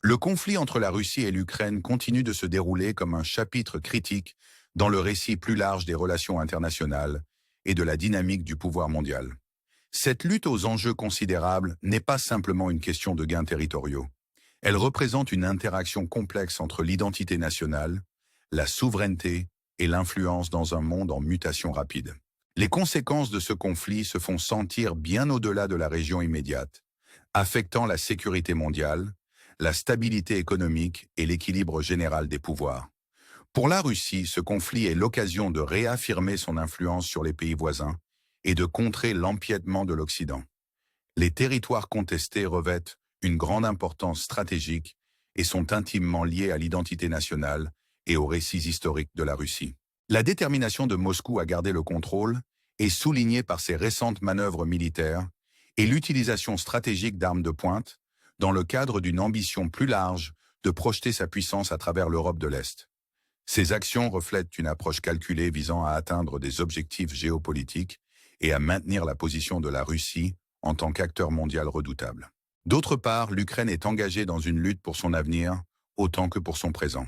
Le conflit entre la Russie et l'Ukraine continue de se dérouler comme un chapitre critique dans le récit plus large des relations internationales et de la dynamique du pouvoir mondial. Cette lutte aux enjeux considérables n'est pas simplement une question de gains territoriaux. Elle représente une interaction complexe entre l'identité nationale, la souveraineté et l'influence dans un monde en mutation rapide. Les conséquences de ce conflit se font sentir bien au-delà de la région immédiate, affectant la sécurité mondiale, la stabilité économique et l'équilibre général des pouvoirs. Pour la Russie, ce conflit est l'occasion de réaffirmer son influence sur les pays voisins et de contrer l'empiètement de l'Occident. Les territoires contestés revêtent une grande importance stratégique et sont intimement liés à l'identité nationale et aux récits historiques de la Russie. La détermination de Moscou à garder le contrôle est soulignée par ses récentes manœuvres militaires et l'utilisation stratégique d'armes de pointe dans le cadre d'une ambition plus large de projeter sa puissance à travers l'Europe de l'Est. Ces actions reflètent une approche calculée visant à atteindre des objectifs géopolitiques et à maintenir la position de la Russie en tant qu'acteur mondial redoutable. D'autre part, l'Ukraine est engagée dans une lutte pour son avenir autant que pour son présent.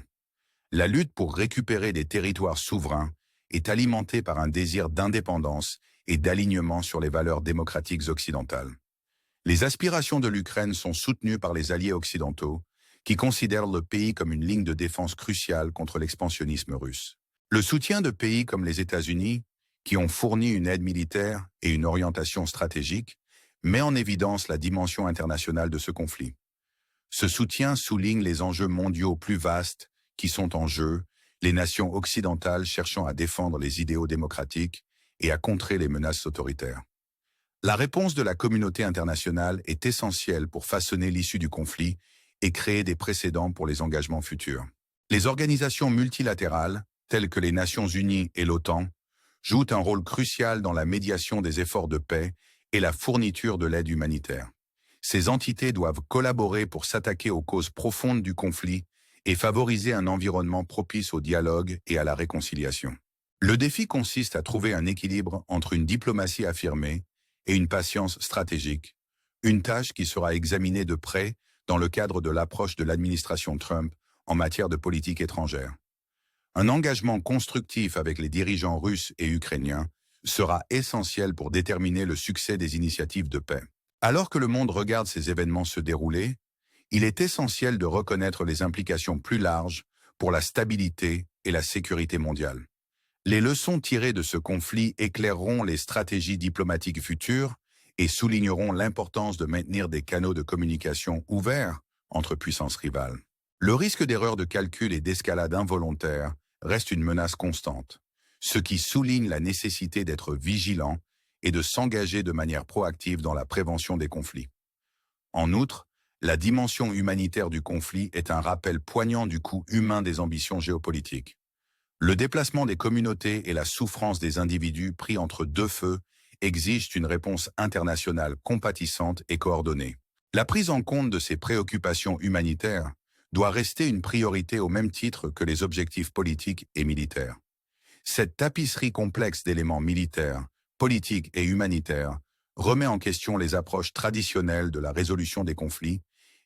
La lutte pour récupérer des territoires souverains est alimentée par un désir d'indépendance et d'alignement sur les valeurs démocratiques occidentales. Les aspirations de l'Ukraine sont soutenues par les alliés occidentaux, qui considèrent le pays comme une ligne de défense cruciale contre l'expansionnisme russe. Le soutien de pays comme les États-Unis, qui ont fourni une aide militaire et une orientation stratégique, met en évidence la dimension internationale de ce conflit. Ce soutien souligne les enjeux mondiaux plus vastes qui sont en jeu, les nations occidentales cherchant à défendre les idéaux démocratiques et à contrer les menaces autoritaires. La réponse de la communauté internationale est essentielle pour façonner l'issue du conflit et créer des précédents pour les engagements futurs. Les organisations multilatérales, telles que les Nations Unies et l'OTAN, jouent un rôle crucial dans la médiation des efforts de paix et la fourniture de l'aide humanitaire. Ces entités doivent collaborer pour s'attaquer aux causes profondes du conflit et favoriser un environnement propice au dialogue et à la réconciliation. Le défi consiste à trouver un équilibre entre une diplomatie affirmée et une patience stratégique, une tâche qui sera examinée de près dans le cadre de l'approche de l'administration Trump en matière de politique étrangère. Un engagement constructif avec les dirigeants russes et ukrainiens sera essentiel pour déterminer le succès des initiatives de paix. Alors que le monde regarde ces événements se dérouler, il est essentiel de reconnaître les implications plus larges pour la stabilité et la sécurité mondiale. Les leçons tirées de ce conflit éclaireront les stratégies diplomatiques futures et souligneront l'importance de maintenir des canaux de communication ouverts entre puissances rivales. Le risque d'erreurs de calcul et d'escalade involontaire reste une menace constante, ce qui souligne la nécessité d'être vigilant et de s'engager de manière proactive dans la prévention des conflits. En outre, la dimension humanitaire du conflit est un rappel poignant du coût humain des ambitions géopolitiques. Le déplacement des communautés et la souffrance des individus pris entre deux feux exigent une réponse internationale compatissante et coordonnée. La prise en compte de ces préoccupations humanitaires doit rester une priorité au même titre que les objectifs politiques et militaires. Cette tapisserie complexe d'éléments militaires, politiques et humanitaires remet en question les approches traditionnelles de la résolution des conflits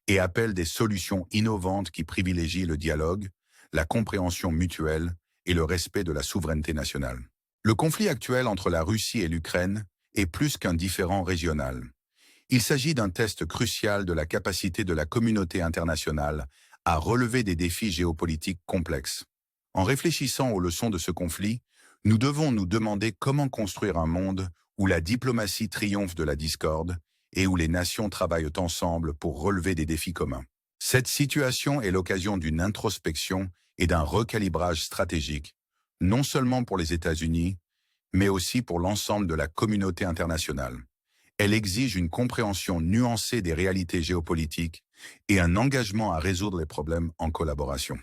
et appelle des solutions innovantes qui privilégient le dialogue, la compréhension mutuelle et le respect de la souveraineté nationale. Le conflit actuel entre la Russie et l'Ukraine est plus qu'un différend régional. Il s'agit d'un test crucial de la capacité de la communauté internationale à relever des défis géopolitiques complexes. En réfléchissant aux leçons de ce conflit, nous devons nous demander comment construire un monde où la diplomatie triomphe de la discorde et où les nations travaillent ensemble pour relever des défis communs. Cette situation est l'occasion d'une introspection et d'un recalibrage stratégique, non seulement pour les États-Unis, mais aussi pour l'ensemble de la communauté internationale. Elle exige une compréhension nuancée des réalités géopolitiques et un engagement à résoudre les problèmes en collaboration.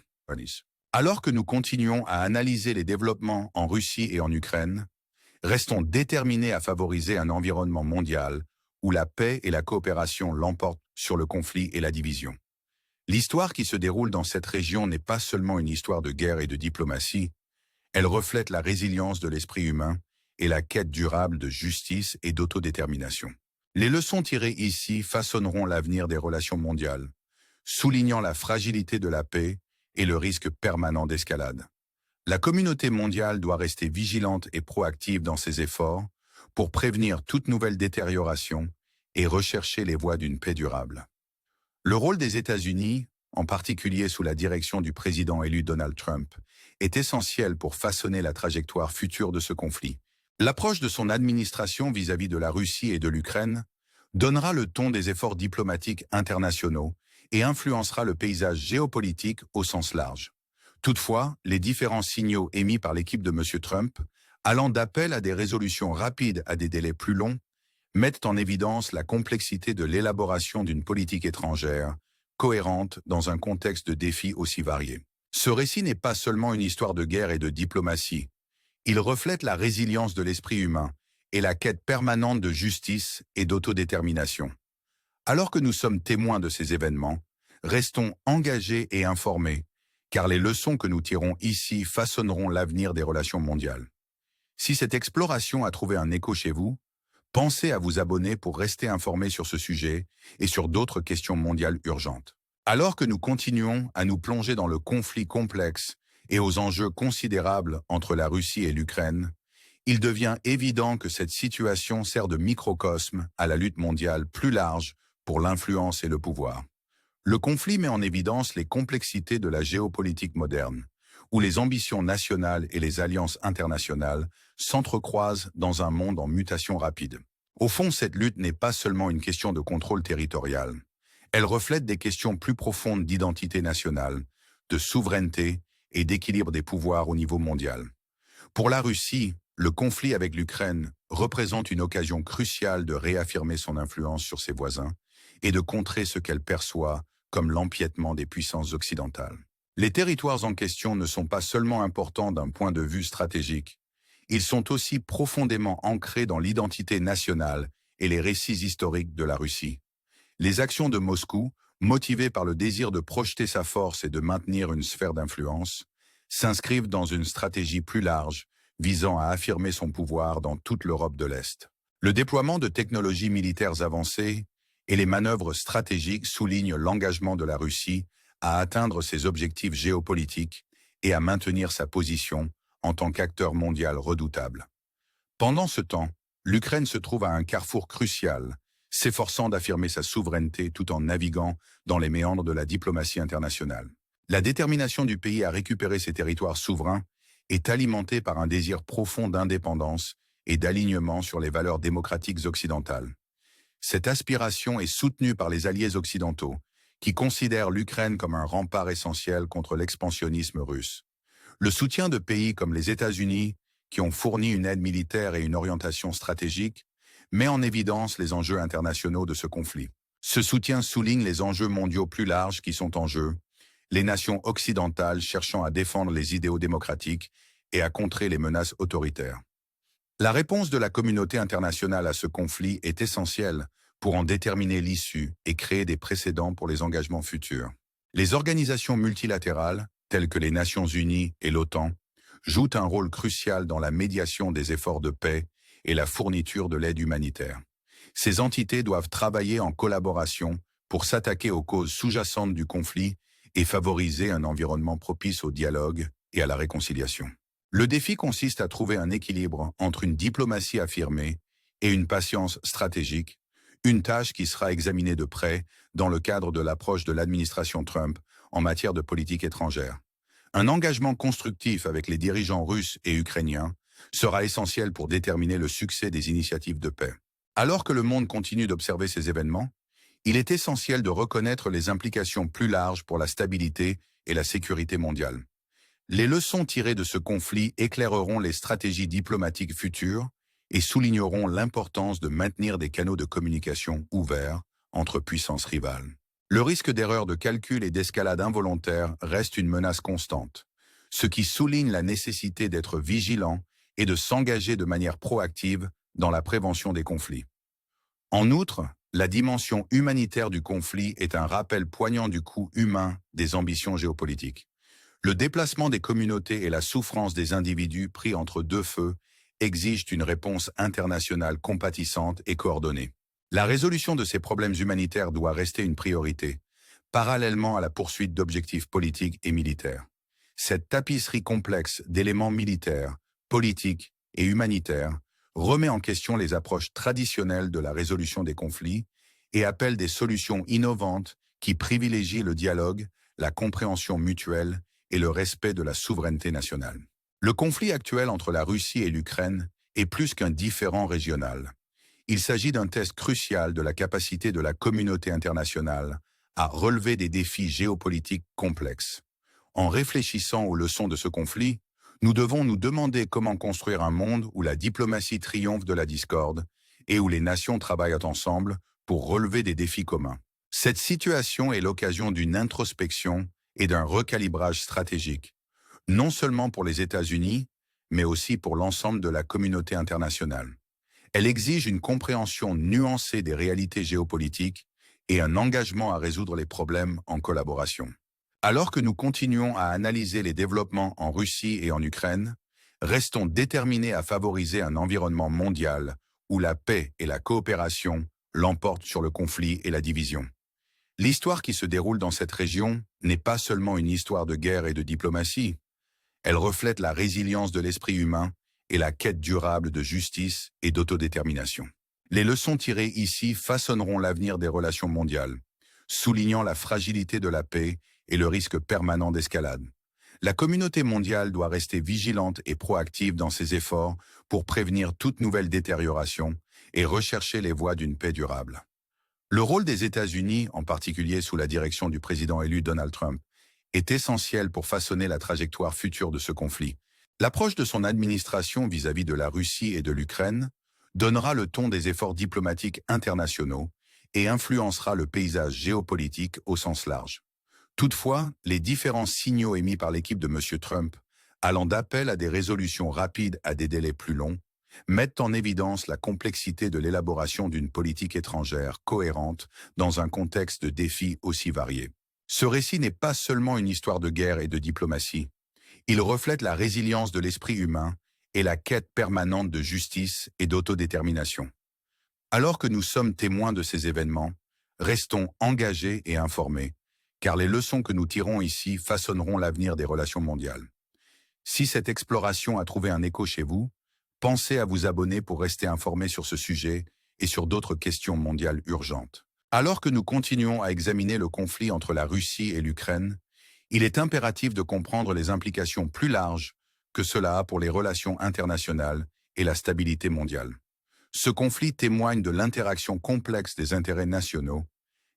Alors que nous continuons à analyser les développements en Russie et en Ukraine, restons déterminés à favoriser un environnement mondial où la paix et la coopération l'emportent sur le conflit et la division. L'histoire qui se déroule dans cette région n'est pas seulement une histoire de guerre et de diplomatie, elle reflète la résilience de l'esprit humain et la quête durable de justice et d'autodétermination. Les leçons tirées ici façonneront l'avenir des relations mondiales, soulignant la fragilité de la paix et le risque permanent d'escalade. La communauté mondiale doit rester vigilante et proactive dans ses efforts pour prévenir toute nouvelle détérioration et rechercher les voies d'une paix durable. Le rôle des États-Unis, en particulier sous la direction du président élu Donald Trump, est essentiel pour façonner la trajectoire future de ce conflit. L'approche de son administration vis-à-vis de la Russie et de l'Ukraine donnera le ton des efforts diplomatiques internationaux et influencera le paysage géopolitique au sens large. Toutefois, les différents signaux émis par l'équipe de M. Trump, allant d'appel à des résolutions rapides à des délais plus longs, mettent en évidence la complexité de l'élaboration d'une politique étrangère cohérente dans un contexte de défis aussi variés. Ce récit n'est pas seulement une histoire de guerre et de diplomatie. Il reflète la résilience de l'esprit humain et la quête permanente de justice et d'autodétermination. Alors que nous sommes témoins de ces événements, restons engagés et informés, car les leçons que nous tirons ici façonneront l'avenir des relations mondiales. Si cette exploration a trouvé un écho chez vous, pensez à vous abonner pour rester informé sur ce sujet et sur d'autres questions mondiales urgentes. Alors que nous continuons à nous plonger dans le conflit complexe et aux enjeux considérables entre la Russie et l'Ukraine, il devient évident que cette situation sert de microcosme à la lutte mondiale plus large pour l'influence et le pouvoir. Le conflit met en évidence les complexités de la géopolitique moderne, où les ambitions nationales et les alliances internationales s'entrecroisent dans un monde en mutation rapide. Au fond, cette lutte n'est pas seulement une question de contrôle territorial. Elle reflète des questions plus profondes d'identité nationale, de souveraineté et d'équilibre des pouvoirs au niveau mondial. Pour la Russie, le conflit avec l'Ukraine représente une occasion cruciale de réaffirmer son influence sur ses voisins et de contrer ce qu'elle perçoit comme l'empiètement des puissances occidentales. Les territoires en question ne sont pas seulement importants d'un point de vue stratégique, ils sont aussi profondément ancrés dans l'identité nationale et les récits historiques de la Russie. Les actions de Moscou, motivées par le désir de projeter sa force et de maintenir une sphère d'influence, s'inscrivent dans une stratégie plus large visant à affirmer son pouvoir dans toute l'Europe de l'Est. Le déploiement de technologies militaires avancées et les manœuvres stratégiques soulignent l'engagement de la Russie à atteindre ses objectifs géopolitiques et à maintenir sa position en tant qu'acteur mondial redoutable. Pendant ce temps, l'Ukraine se trouve à un carrefour crucial, s'efforçant d'affirmer sa souveraineté tout en naviguant dans les méandres de la diplomatie internationale. La détermination du pays à récupérer ses territoires souverains est alimentée par un désir profond d'indépendance et d'alignement sur les valeurs démocratiques occidentales. Cette aspiration est soutenue par les alliés occidentaux, qui considèrent l'Ukraine comme un rempart essentiel contre l'expansionnisme russe. Le soutien de pays comme les États-Unis, qui ont fourni une aide militaire et une orientation stratégique, met en évidence les enjeux internationaux de ce conflit. Ce soutien souligne les enjeux mondiaux plus larges qui sont en jeu, les nations occidentales cherchant à défendre les idéaux démocratiques et à contrer les menaces autoritaires. La réponse de la communauté internationale à ce conflit est essentielle pour en déterminer l'issue et créer des précédents pour les engagements futurs. Les organisations multilatérales, telles que les Nations Unies et l'OTAN, jouent un rôle crucial dans la médiation des efforts de paix et la fourniture de l'aide humanitaire. Ces entités doivent travailler en collaboration pour s'attaquer aux causes sous-jacentes du conflit et favoriser un environnement propice au dialogue et à la réconciliation. Le défi consiste à trouver un équilibre entre une diplomatie affirmée et une patience stratégique, une tâche qui sera examinée de près dans le cadre de l'approche de l'administration Trump en matière de politique étrangère. Un engagement constructif avec les dirigeants russes et ukrainiens sera essentiel pour déterminer le succès des initiatives de paix. Alors que le monde continue d'observer ces événements, il est essentiel de reconnaître les implications plus larges pour la stabilité et la sécurité mondiale. Les leçons tirées de ce conflit éclaireront les stratégies diplomatiques futures et souligneront l'importance de maintenir des canaux de communication ouverts entre puissances rivales. Le risque d'erreur de calcul et d'escalade involontaire reste une menace constante, ce qui souligne la nécessité d'être vigilant et de s'engager de manière proactive dans la prévention des conflits. En outre, la dimension humanitaire du conflit est un rappel poignant du coût humain des ambitions géopolitiques. Le déplacement des communautés et la souffrance des individus pris entre deux feux exigent une réponse internationale compatissante et coordonnée. La résolution de ces problèmes humanitaires doit rester une priorité, parallèlement à la poursuite d'objectifs politiques et militaires. Cette tapisserie complexe d'éléments militaires, politiques et humanitaires remet en question les approches traditionnelles de la résolution des conflits et appelle des solutions innovantes qui privilégient le dialogue, la compréhension mutuelle et le respect de la souveraineté nationale. Le conflit actuel entre la Russie et l'Ukraine est plus qu'un différend régional. Il s'agit d'un test crucial de la capacité de la communauté internationale à relever des défis géopolitiques complexes. En réfléchissant aux leçons de ce conflit, nous devons nous demander comment construire un monde où la diplomatie triomphe de la discorde et où les nations travaillent ensemble pour relever des défis communs. Cette situation est l'occasion d'une introspection et d'un recalibrage stratégique, non seulement pour les États-Unis, mais aussi pour l'ensemble de la communauté internationale. Elle exige une compréhension nuancée des réalités géopolitiques et un engagement à résoudre les problèmes en collaboration. Alors que nous continuons à analyser les développements en Russie et en Ukraine, restons déterminés à favoriser un environnement mondial où la paix et la coopération l'emportent sur le conflit et la division. L'histoire qui se déroule dans cette région n'est pas seulement une histoire de guerre et de diplomatie. Elle reflète la résilience de l'esprit humain et la quête durable de justice et d'autodétermination. Les leçons tirées ici façonneront l'avenir des relations mondiales, soulignant la fragilité de la paix et le risque permanent d'escalade. La communauté mondiale doit rester vigilante et proactive dans ses efforts pour prévenir toute nouvelle détérioration et rechercher les voies d'une paix durable. Le rôle des États-Unis, en particulier sous la direction du président élu Donald Trump, est essentiel pour façonner la trajectoire future de ce conflit. L'approche de son administration vis-à-vis de la Russie et de l'Ukraine donnera le ton des efforts diplomatiques internationaux et influencera le paysage géopolitique au sens large. Toutefois, les différents signaux émis par l'équipe de M. Trump, allant d'appel à des résolutions rapides à des délais plus longs, mettent en évidence la complexité de l'élaboration d'une politique étrangère cohérente dans un contexte de défis aussi variés. Ce récit n'est pas seulement une histoire de guerre et de diplomatie. Il reflète la résilience de l'esprit humain et la quête permanente de justice et d'autodétermination. Alors que nous sommes témoins de ces événements, restons engagés et informés, car les leçons que nous tirons ici façonneront l'avenir des relations mondiales. Si cette exploration a trouvé un écho chez vous, pensez à vous abonner pour rester informé sur ce sujet et sur d'autres questions mondiales urgentes. Alors que nous continuons à examiner le conflit entre la Russie et l'Ukraine, il est impératif de comprendre les implications plus larges que cela a pour les relations internationales et la stabilité mondiale. Ce conflit témoigne de l'interaction complexe des intérêts nationaux,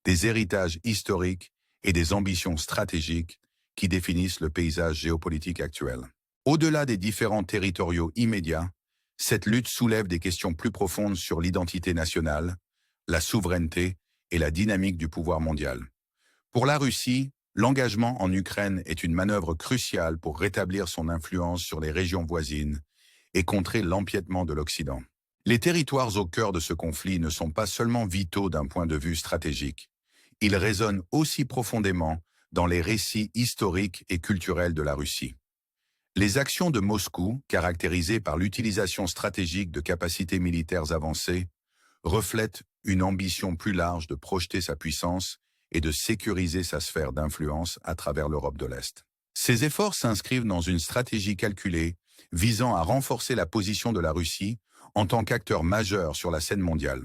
des héritages historiques et des ambitions stratégiques qui définissent le paysage géopolitique actuel. Au-delà des différends territoriaux immédiats, cette lutte soulève des questions plus profondes sur l'identité nationale, la souveraineté et la dynamique du pouvoir mondial. Pour la Russie, l'engagement en Ukraine est une manœuvre cruciale pour rétablir son influence sur les régions voisines et contrer l'empiètement de l'Occident. Les territoires au cœur de ce conflit ne sont pas seulement vitaux d'un point de vue stratégique. Ils résonnent aussi profondément dans les récits historiques et culturels de la Russie. Les actions de Moscou, caractérisées par l'utilisation stratégique de capacités militaires avancées, reflètent une ambition plus large de projeter sa puissance et de sécuriser sa sphère d'influence à travers l'Europe de l'Est. Ces efforts s'inscrivent dans une stratégie calculée visant à renforcer la position de la Russie en tant qu'acteur majeur sur la scène mondiale.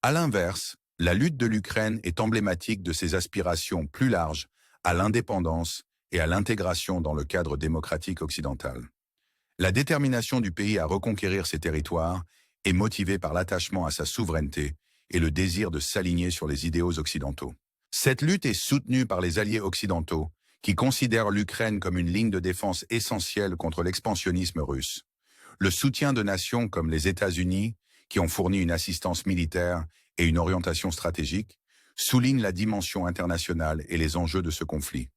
À l'inverse, la lutte de l'Ukraine est emblématique de ses aspirations plus larges à l'indépendance et à l'intégration dans le cadre démocratique occidental. La détermination du pays à reconquérir ses territoires est motivée par l'attachement à sa souveraineté et le désir de s'aligner sur les idéaux occidentaux. Cette lutte est soutenue par les alliés occidentaux qui considèrent l'Ukraine comme une ligne de défense essentielle contre l'expansionnisme russe. Le soutien de nations comme les États-Unis, qui ont fourni une assistance militaire et une orientation stratégique, souligne la dimension internationale et les enjeux de ce conflit.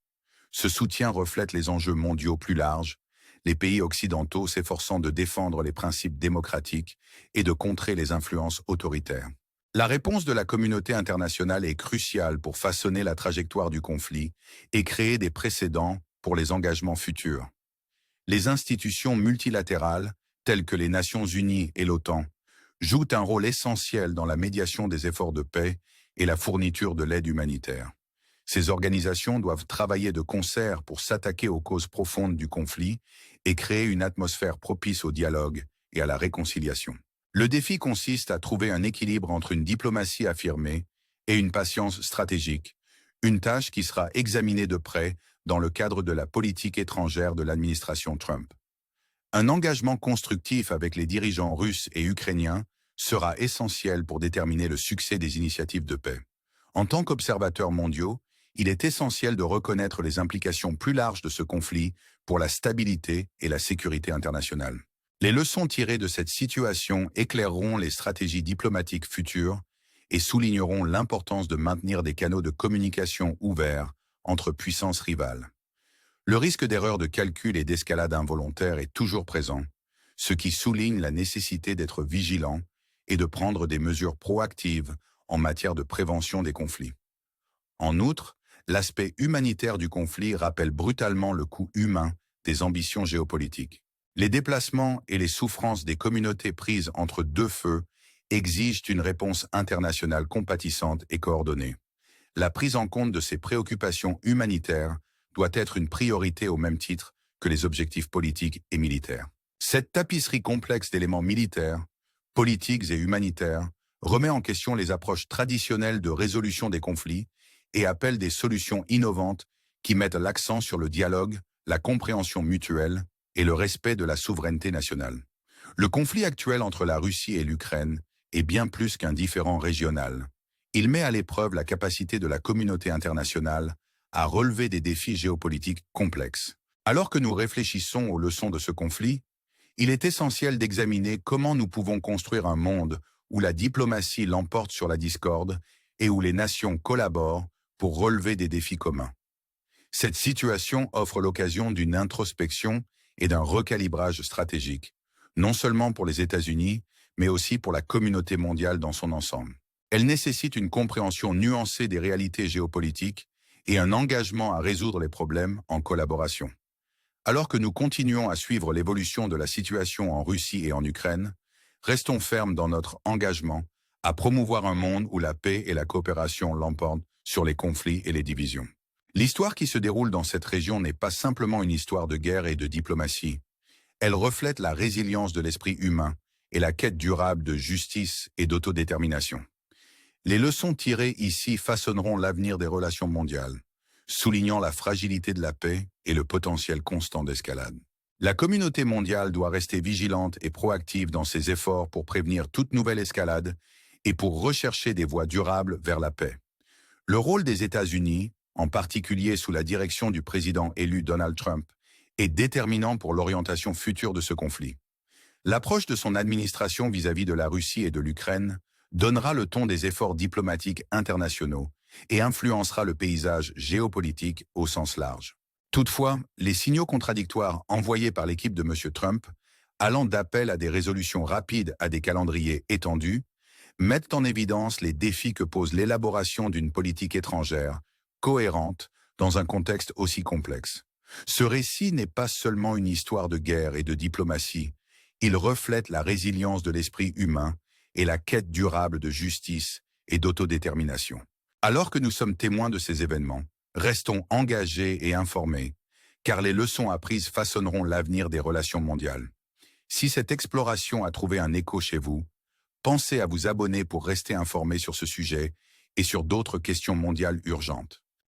Ce soutien reflète les enjeux mondiaux plus larges, les pays occidentaux s'efforçant de défendre les principes démocratiques et de contrer les influences autoritaires. La réponse de la communauté internationale est cruciale pour façonner la trajectoire du conflit et créer des précédents pour les engagements futurs. Les institutions multilatérales, telles que les Nations Unies et l'OTAN, jouent un rôle essentiel dans la médiation des efforts de paix et la fourniture de l'aide humanitaire. Ces organisations doivent travailler de concert pour s'attaquer aux causes profondes du conflit et créer une atmosphère propice au dialogue et à la réconciliation. Le défi consiste à trouver un équilibre entre une diplomatie affirmée et une patience stratégique, une tâche qui sera examinée de près dans le cadre de la politique étrangère de l'administration Trump. Un engagement constructif avec les dirigeants russes et ukrainiens sera essentiel pour déterminer le succès des initiatives de paix. En tant qu'observateurs mondiaux, il est essentiel de reconnaître les implications plus larges de ce conflit pour la stabilité et la sécurité internationale. Les leçons tirées de cette situation éclaireront les stratégies diplomatiques futures et souligneront l'importance de maintenir des canaux de communication ouverts entre puissances rivales. Le risque d'erreur de calcul et d'escalade involontaire est toujours présent, ce qui souligne la nécessité d'être vigilant et de prendre des mesures proactives en matière de prévention des conflits. En outre, l'aspect humanitaire du conflit rappelle brutalement le coût humain des ambitions géopolitiques. Les déplacements et les souffrances des communautés prises entre deux feux exigent une réponse internationale compatissante et coordonnée. La prise en compte de ces préoccupations humanitaires doit être une priorité au même titre que les objectifs politiques et militaires. Cette tapisserie complexe d'éléments militaires, politiques et humanitaires remet en question les approches traditionnelles de résolution des conflits et appelle des solutions innovantes qui mettent l'accent sur le dialogue, la compréhension mutuelle et le respect de la souveraineté nationale. Le conflit actuel entre la Russie et l'Ukraine est bien plus qu'un différend régional. Il met à l'épreuve la capacité de la communauté internationale à relever des défis géopolitiques complexes. Alors que nous réfléchissons aux leçons de ce conflit, il est essentiel d'examiner comment nous pouvons construire un monde où la diplomatie l'emporte sur la discorde et où les nations collaborent pour relever des défis communs. Cette situation offre l'occasion d'une introspection et d'un recalibrage stratégique, non seulement pour les États-Unis, mais aussi pour la communauté mondiale dans son ensemble. Elle nécessite une compréhension nuancée des réalités géopolitiques et un engagement à résoudre les problèmes en collaboration. Alors que nous continuons à suivre l'évolution de la situation en Russie et en Ukraine, restons fermes dans notre engagement à promouvoir un monde où la paix et la coopération l'emportent sur les conflits et les divisions. L'histoire qui se déroule dans cette région n'est pas simplement une histoire de guerre et de diplomatie. Elle reflète la résilience de l'esprit humain et la quête durable de justice et d'autodétermination. Les leçons tirées ici façonneront l'avenir des relations mondiales, soulignant la fragilité de la paix et le potentiel constant d'escalade. La communauté mondiale doit rester vigilante et proactive dans ses efforts pour prévenir toute nouvelle escalade et pour rechercher des voies durables vers la paix. Le rôle des États-Unis, en particulier sous la direction du président élu Donald Trump, est déterminant pour l'orientation future de ce conflit. L'approche de son administration vis-à-vis de la Russie et de l'Ukraine donnera le ton des efforts diplomatiques internationaux et influencera le paysage géopolitique au sens large. Toutefois, les signaux contradictoires envoyés par l'équipe de M. Trump, allant d'appel à des résolutions rapides à des calendriers étendus, mettent en évidence les défis que pose l'élaboration d'une politique étrangère cohérente dans un contexte aussi complexe. Ce récit n'est pas seulement une histoire de guerre et de diplomatie, il reflète la résilience de l'esprit humain et la quête durable de justice et d'autodétermination. Alors que nous sommes témoins de ces événements, restons engagés et informés, car les leçons apprises façonneront l'avenir des relations mondiales. Si cette exploration a trouvé un écho chez vous, pensez à vous abonner pour rester informé sur ce sujet et sur d'autres questions mondiales urgentes.